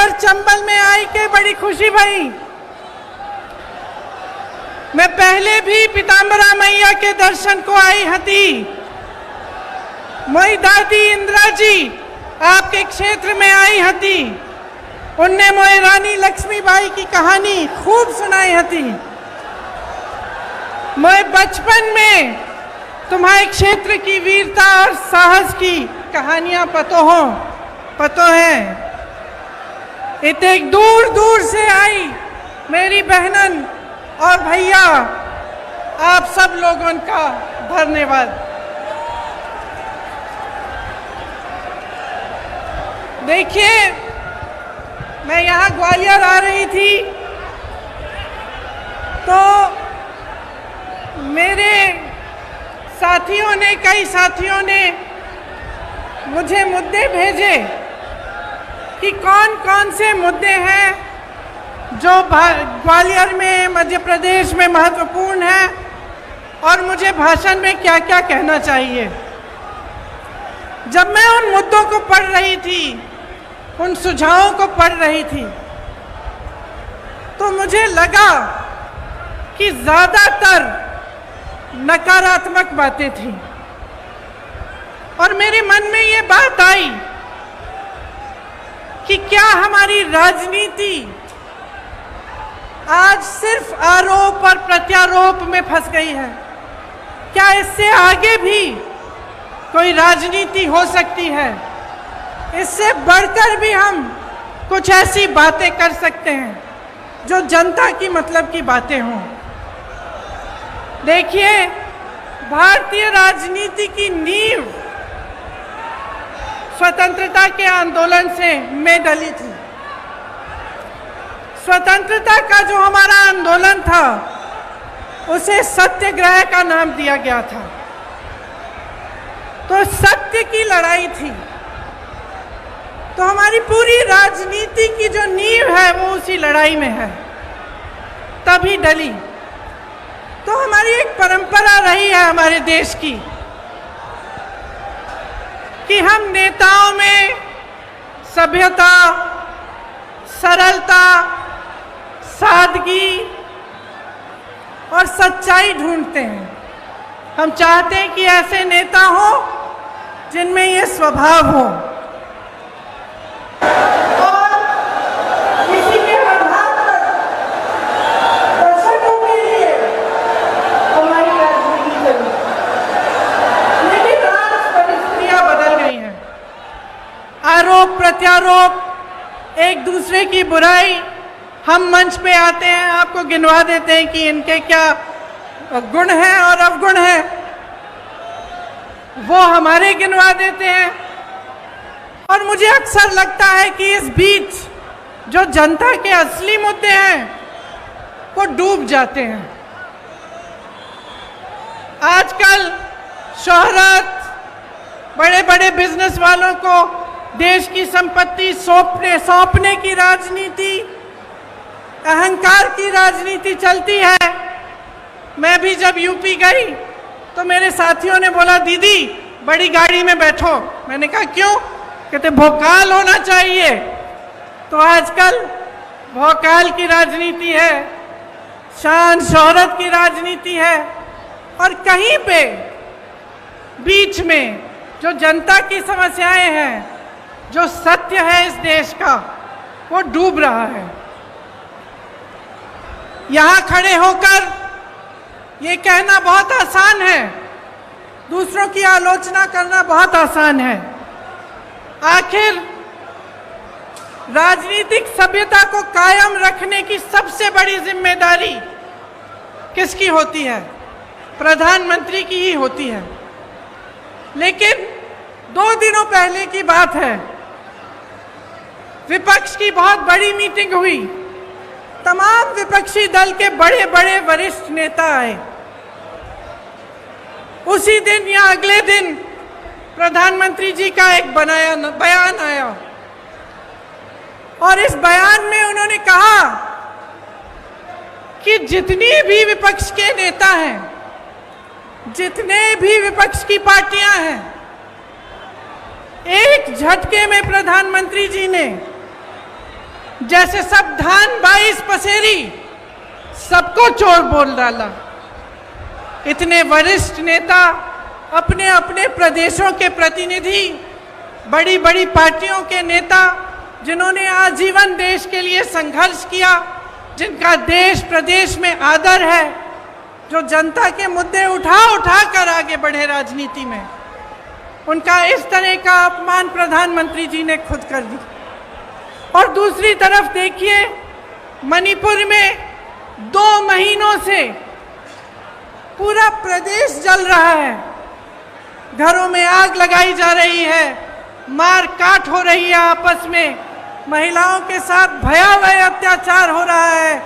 ग्वालियर चंबल में आई के बड़ी खुशी भई। मैं पहले भी पीताम्बरा मैया के दर्शन को आई हती। मोई दादी इंदिरा जी आपके क्षेत्र में आई हती। उनने मोए रानी लक्ष्मीबाई की कहानी खूब सुनाई हती। मैं बचपन में तुम्हारे क्षेत्र की वीरता और साहस की कहानियां पतो है। इतने दूर दूर से आई मेरी बहनन और भैया, आप सब लोगों का धन्यवाद। देखिए, मैं यहाँ ग्वालियर आ रही थी तो मेरे कई साथियों ने मुझे मुद्दे भेजे कि कौन कौन से मुद्दे हैं जो ग्वालियर में, मध्य प्रदेश में महत्वपूर्ण है और मुझे भाषण में क्या क्या कहना चाहिए। जब मैं उन मुद्दों को पढ़ रही थी, उन सुझावों को पढ़ रही थी, तो मुझे लगा कि ज़्यादातर नकारात्मक बातें थी और मेरे मन में ये बात आई कि क्या हमारी राजनीति आज सिर्फ आरोप और प्रत्यारोप में फंस गई है? क्या इससे आगे भी कोई राजनीति हो सकती है? इससे बढ़कर भी हम कुछ ऐसी बातें कर सकते हैं जो जनता की मतलब की बातें हों। देखिए, भारतीय राजनीति की नींव स्वतंत्रता के आंदोलन से में डली थी। स्वतंत्रता का जो हमारा आंदोलन था उसे सत्याग्रह का नाम दिया गया था। तो सत्य की लड़ाई थी। तो हमारी पूरी राजनीति की जो नींव है वो उसी लड़ाई में है, तभी डली। तो हमारी एक परंपरा रही है हमारे देश की कि हम नेताओं में सभ्यता, सरलता, सादगी और सच्चाई ढूंढते हैं। हम चाहते हैं कि ऐसे नेता हो जिनमें ये स्वभाव हो और किसी के आधार पर दर्शकों के लिए हमारी राजनीति चली। लेकिन आज परिस्थितियां बदल गई हैं। आरोप प्रत्यारोप, एक दूसरे की बुराई, हम मंच पे आते हैं, आपको गिनवा देते हैं कि इनके क्या गुण हैं और अवगुण हैं, वो हमारे गिनवा देते हैं। और मुझे अक्सर लगता है कि इस बीच जो जनता के असली मुद्दे हैं वो डूब जाते हैं। आजकल शोहरत, बड़े बड़े बिजनेस वालों को देश की संपत्ति सौंपने की राजनीति, अहंकार की राजनीति चलती है। मैं भी जब यूपी गई तो मेरे साथियों ने बोला, दीदी बड़ी गाड़ी में बैठो। मैंने कहा क्यों? कहते भोकाल होना चाहिए। तो आजकल भोकाल की राजनीति है, शान शोहरत की राजनीति है और कहीं पे बीच में जो जनता की समस्याएं हैं, जो सत्य है इस देश का, वो डूब रहा है। यहाँ खड़े होकर ये कहना बहुत आसान है, दूसरों की आलोचना करना बहुत आसान है। आखिर राजनीतिक सभ्यता को कायम रखने की सबसे बड़ी जिम्मेदारी किसकी होती है? प्रधानमंत्री की ही होती है। लेकिन 2 दिनों पहले की बात है, विपक्ष की बहुत बड़ी मीटिंग हुई। तमाम विपक्षी दल के बड़े बड़े वरिष्ठ नेता आए। उसी दिन या अगले दिन प्रधानमंत्री जी का एक बयान आया और इस बयान में उन्होंने कहा कि जितनी भी विपक्ष के नेता हैं, जितने भी विपक्ष की पार्टियां हैं, एक झटके में प्रधानमंत्री जी ने जैसे सब धान 22 पसेरी, सबको चोर बोल डाला। इतने वरिष्ठ नेता, अपने अपने प्रदेशों के प्रतिनिधि, बड़ी बड़ी पार्टियों के नेता, जिन्होंने आजीवन देश के लिए संघर्ष किया, जिनका देश प्रदेश में आदर है, जो जनता के मुद्दे उठा उठा कर आगे बढ़े राजनीति में, उनका इस तरह का अपमान प्रधानमंत्री जी ने खुद कर दी। और दूसरी तरफ देखिए, मणिपुर में 2 महीनों से पूरा प्रदेश जल रहा है, घरों में आग लगाई जा रही है, मार काट हो रही है आपस में, महिलाओं के साथ भयावह अत्याचार हो रहा है,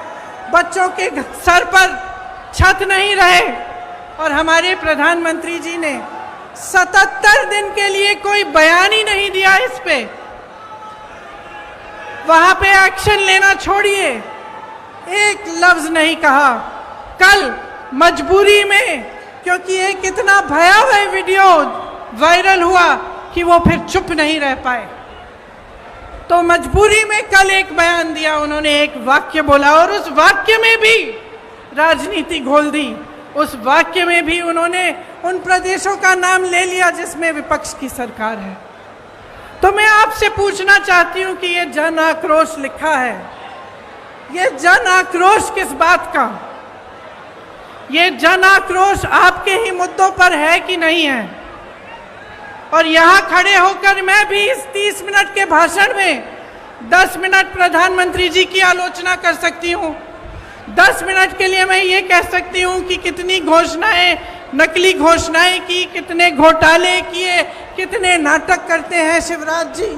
बच्चों के सर पर छत नहीं रहे, और हमारे प्रधानमंत्री जी ने 77 दिन के लिए कोई बयान ही नहीं दिया इस पे। वहां पे एक्शन लेना छोड़िए, एक लफ्ज नहीं कहा। कल मजबूरी में, क्योंकि एक इतना भयावह वीडियो वायरल हुआ कि वो फिर चुप नहीं रह पाए, तो मजबूरी में कल एक बयान दिया उन्होंने, एक वाक्य बोला, और उस वाक्य में भी राजनीति घोल दी। उस वाक्य में भी उन्होंने उन प्रदेशों का नाम ले लिया जिसमें विपक्ष की सरकार है। तो मैं आपसे पूछना चाहती हूं कि ये जन आक्रोश लिखा है, ये जन आक्रोश किस बात का? ये जन आक्रोश आपके ही मुद्दों पर है कि नहीं है? और यहां खड़े होकर मैं भी इस 30 मिनट के भाषण में 10 मिनट प्रधानमंत्री जी की आलोचना कर सकती हूं। 10 मिनट के लिए मैं ये कह सकती हूं कि कितनी घोषणाएं, नकली घोषणाएं की, कितने घोटाले किए, कितने नाटक करते हैं शिवराज जी।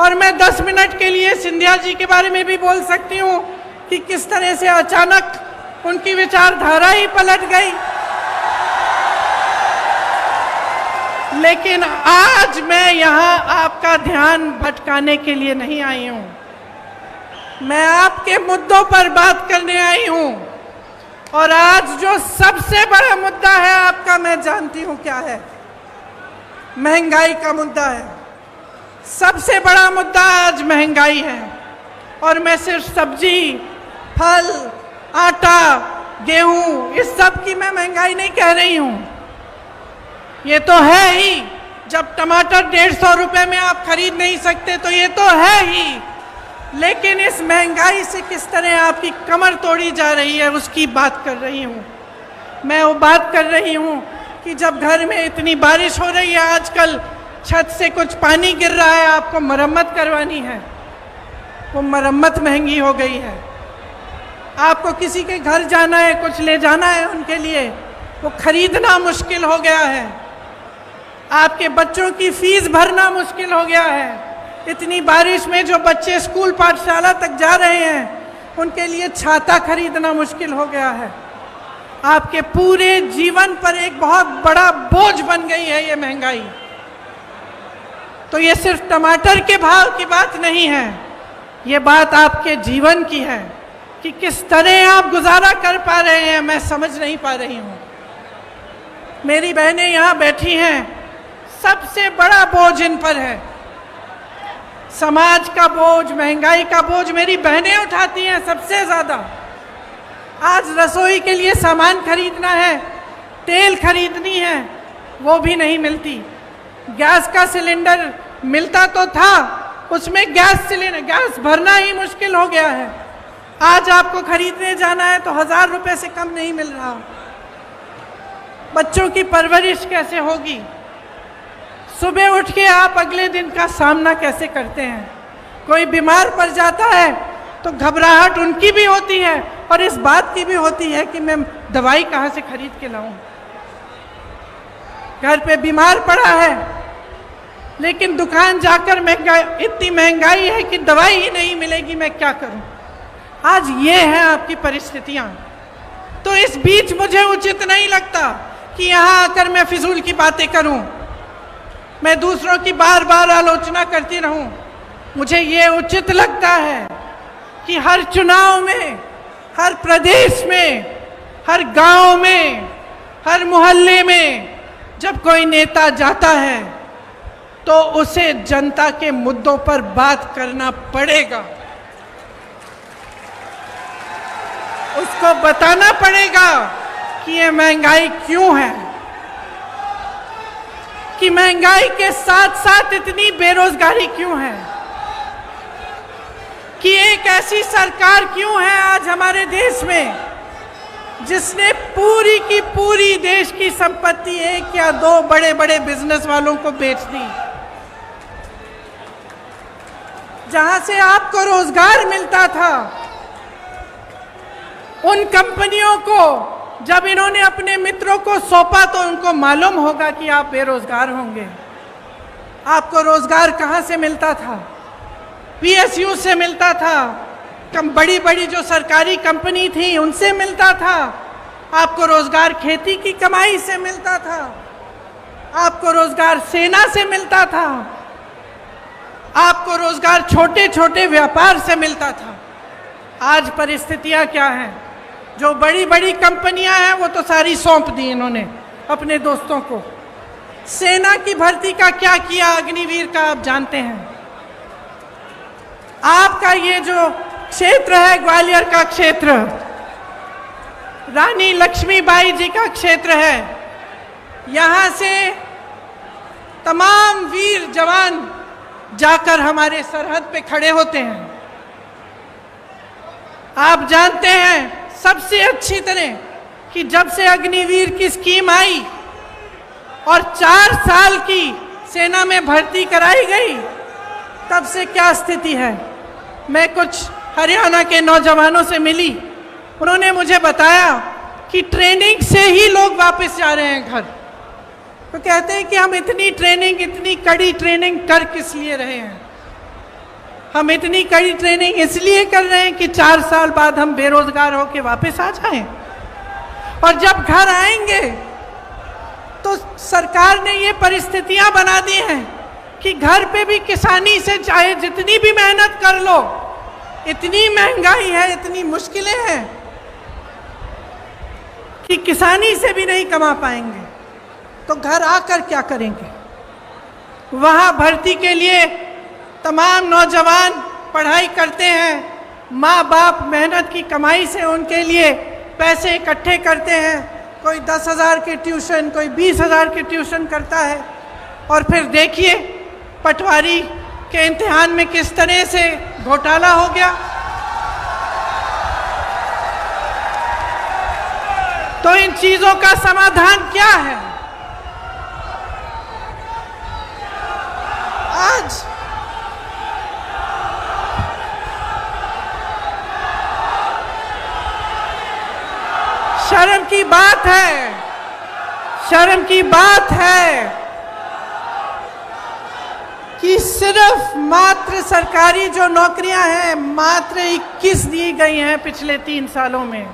और मैं 10 मिनट के लिए सिंधिया जी के बारे में भी बोल सकती हूं कि किस तरह से अचानक उनकी विचारधारा ही पलट गई। लेकिन आज मैं यहां आपका ध्यान भटकाने के लिए नहीं आई हूं, मैं आपके मुद्दों पर बात करने आई हूं। और आज जो सबसे बड़ा मुद्दा है आपका, मैं जानती हूं क्या है, महंगाई का मुद्दा है। सबसे बड़ा मुद्दा आज महंगाई है। और मैं सिर्फ सब्जी, फल, आटा, गेहूं, इस सब की मैं महंगाई नहीं कह रही हूं। ये तो है ही, जब टमाटर 150 रुपए में आप खरीद नहीं सकते तो ये तो है ही। लेकिन इस महंगाई से किस तरह आपकी कमर तोड़ी जा रही है, उसकी बात कर रही हूँ। मैं वो बात कर रही हूँ कि जब घर में इतनी बारिश हो रही है, आजकल छत से कुछ पानी गिर रहा है, आपको मरम्मत करवानी है, वो मरम्मत महंगी हो गई है। आपको किसी के घर जाना है, कुछ ले जाना है उनके लिए, वो खरीदना मुश्किल हो गया है। आपके बच्चों की फीस भरना मुश्किल हो गया है। इतनी बारिश में जो बच्चे स्कूल पाठशाला तक जा रहे हैं, उनके लिए छाता खरीदना मुश्किल हो गया है। आपके पूरे जीवन पर एक बहुत बड़ा बोझ बन गई है ये महंगाई। तो ये सिर्फ टमाटर के भाव की बात नहीं है, ये बात आपके जीवन की है कि किस तरह आप गुजारा कर पा रहे हैं, मैं समझ नहीं पा रही हूँ। मेरी बहनें यहाँ बैठी हैं, सबसे बड़ा बोझ इन पर है। समाज का बोझ, महंगाई का बोझ मेरी बहनें उठाती हैं सबसे ज्यादा। आज रसोई के लिए सामान खरीदना है, तेल खरीदनी है, वो भी नहीं मिलती। गैस का सिलेंडर मिलता तो था, उसमें गैस भरना ही मुश्किल हो गया है। आज आपको खरीदने जाना है तो 1000 रुपए से कम नहीं मिल रहा। बच्चों की परवरिश कैसे होगी? सुबह उठ के आप अगले दिन का सामना कैसे करते हैं? कोई बीमार पड़ जाता है तो घबराहट उनकी भी होती है और इस बात की भी होती है कि मैं दवाई कहाँ से खरीद के लाऊं। घर पे बीमार पड़ा है, लेकिन दुकान जाकर इतनी महंगाई है कि दवाई ही नहीं मिलेगी, मैं क्या करूं? आज ये है आपकी परिस्थितियां। तो इस बीच मुझे उचित नहीं लगता कि यहाँ आकर मैं फिजूल की बातें करूं, मैं दूसरों की बार बार आलोचना करती रहूं। मुझे ये उचित लगता है कि हर चुनाव में, हर प्रदेश में, हर गांव में, हर मोहल्ले में जब कोई नेता जाता है तो उसे जनता के मुद्दों पर बात करना पड़ेगा। उसको बताना पड़ेगा कि ये महंगाई क्यों है, कि महंगाई के साथ साथ इतनी बेरोजगारी क्यों है, कि एक ऐसी सरकार क्यों है आज हमारे देश में जिसने पूरी की पूरी देश की संपत्ति एक या दो बड़े बड़े बिजनेस वालों को बेच दी। जहां से आपको रोजगार मिलता था, उन कंपनियों को जब इन्होंने अपने मित्रों को सौंपा तो उनको मालूम होगा कि आप बेरोजगार होंगे। आपको रोजगार कहां से मिलता था? पीएसयू से मिलता था, बड़ी बड़ी जो सरकारी कंपनी थी उनसे मिलता था। आपको रोजगार खेती की कमाई से मिलता था, आपको रोजगार सेना से मिलता था, आपको रोजगार छोटे छोटे व्यापार से मिलता था। आज परिस्थितियां क्या हैं? जो बड़ी बड़ी कंपनियां हैं वो तो सारी सौंप दी इन्होंने अपने दोस्तों को। सेना की भर्ती का क्या किया अग्निवीर का आप जानते हैं। आपका ये जो क्षेत्र है ग्वालियर का क्षेत्र, रानी लक्ष्मीबाई जी का क्षेत्र है, यहां से तमाम वीर जवान जाकर हमारे सरहद पे खड़े होते हैं। आप जानते हैं सबसे अच्छी तरह कि जब से अग्निवीर की स्कीम आई और 4 साल की सेना में भर्ती कराई गई, तब से क्या स्थिति है। मैं कुछ हरियाणा के नौजवानों से मिली, उन्होंने मुझे बताया कि ट्रेनिंग से ही लोग वापस जा रहे हैं घर। तो कहते हैं कि हम इतनी ट्रेनिंग, इतनी कड़ी ट्रेनिंग कर किस लिए रहे हैं। हम इतनी कड़ी ट्रेनिंग इसलिए कर रहे हैं कि 4 साल बाद हम बेरोजगार होकर वापस आ जाएं, और जब घर आएंगे तो सरकार ने ये परिस्थितियां बना दी हैं कि घर पे भी किसानी से चाहे जितनी भी मेहनत कर लो, इतनी महंगाई है, इतनी मुश्किलें हैं कि किसानी से भी नहीं कमा पाएंगे। तो घर आकर क्या करेंगे? वहां भर्ती के लिए तमाम नौजवान पढ़ाई करते हैं, माँ बाप मेहनत की कमाई से उनके लिए पैसे इकट्ठे करते हैं। कोई 10,000 की ट्यूशन, कोई 20,000 की ट्यूशन करता है, और फिर देखिए पटवारी के इम्तिहान में किस तरह से घोटाला हो गया। तो इन चीजों का समाधान क्या है? आज शर्म की बात है, शर्म की बात है कि सिर्फ मात्र सरकारी जो नौकरियां हैं मात्र 21 दी गई हैं पिछले 3 सालों में।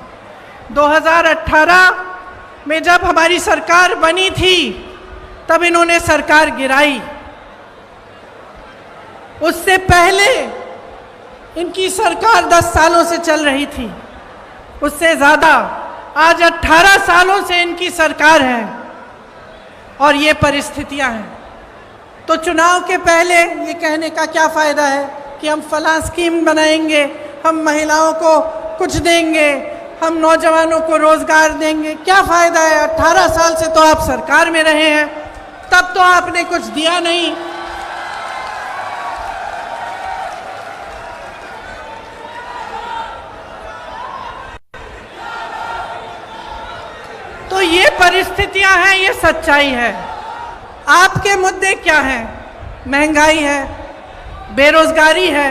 2018 में जब हमारी सरकार बनी थी तब इन्होंने सरकार गिराई। उससे पहले इनकी सरकार 10 सालों से चल रही थी, उससे ज्यादा। आज 18 सालों से इनकी सरकार है और ये परिस्थितियां हैं। तो चुनाव के पहले ये कहने का क्या फायदा है कि हम फलां स्कीम बनाएंगे, हम महिलाओं को कुछ देंगे, हम नौजवानों को रोजगार देंगे। क्या फायदा है? 18 साल से तो आप सरकार में रहे हैं, तब तो आपने कुछ दिया नहीं। तो ये परिस्थितियां हैं, ये सच्चाई है। आपके मुद्दे क्या हैं? महंगाई है, बेरोजगारी है।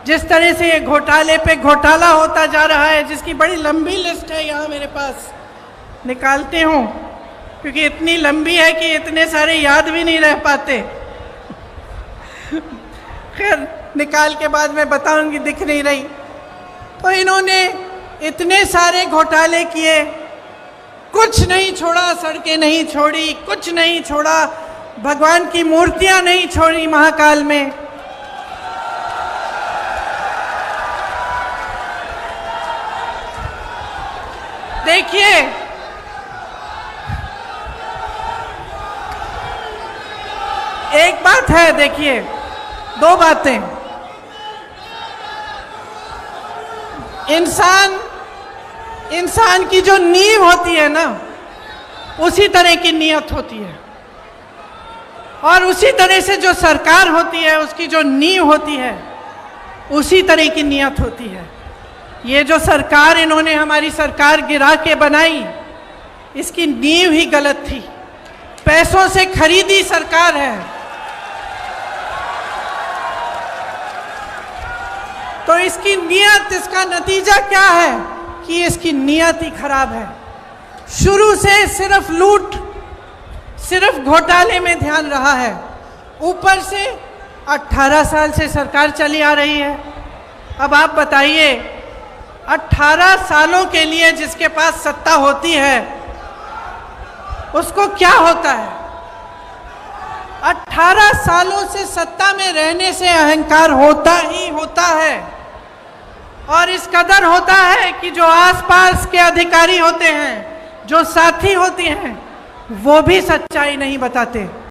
जिस तरह से ये घोटाले पे घोटाला होता जा रहा है, जिसकी बड़ी लंबी लिस्ट है, यहाँ मेरे पास निकालते हूँ क्योंकि इतनी लंबी है कि इतने सारे याद भी नहीं रह पाते। खैर निकाल के बाद मैं बताऊंगी, दिख नहीं रही। तो इन्होंने इतने सारे घोटाले किए, कुछ नहीं छोड़ा, सड़कें नहीं छोड़ी, कुछ नहीं छोड़ा, भगवान की मूर्तियां नहीं छोड़ी महाकाल में। देखिए एक बात है, देखिए 2 बातें। इंसान इंसान की जो नींव होती है ना, उसी तरह की नीयत होती है, और उसी तरह से जो सरकार होती है उसकी जो नींव होती है उसी तरह की नीयत होती है। ये जो सरकार इन्होंने हमारी सरकार गिरा के बनाई, इसकी नींव ही गलत थी। पैसों से खरीदी सरकार है। तो इसकी नीयत, इसका नतीजा क्या है कि इसकी नीयत ही खराब है। शुरू से सिर्फ लूट, सिर्फ घोटाले में ध्यान रहा है। ऊपर से 18 साल से सरकार चली आ रही है। अब आप बताइए, 18 सालों के लिए जिसके पास सत्ता होती है उसको क्या होता है? 18 सालों से सत्ता में रहने से अहंकार होता ही होता है, और इस कदर होता है कि जो आसपास के अधिकारी होते हैं, जो साथी होते हैं, वो भी सच्चाई नहीं बताते।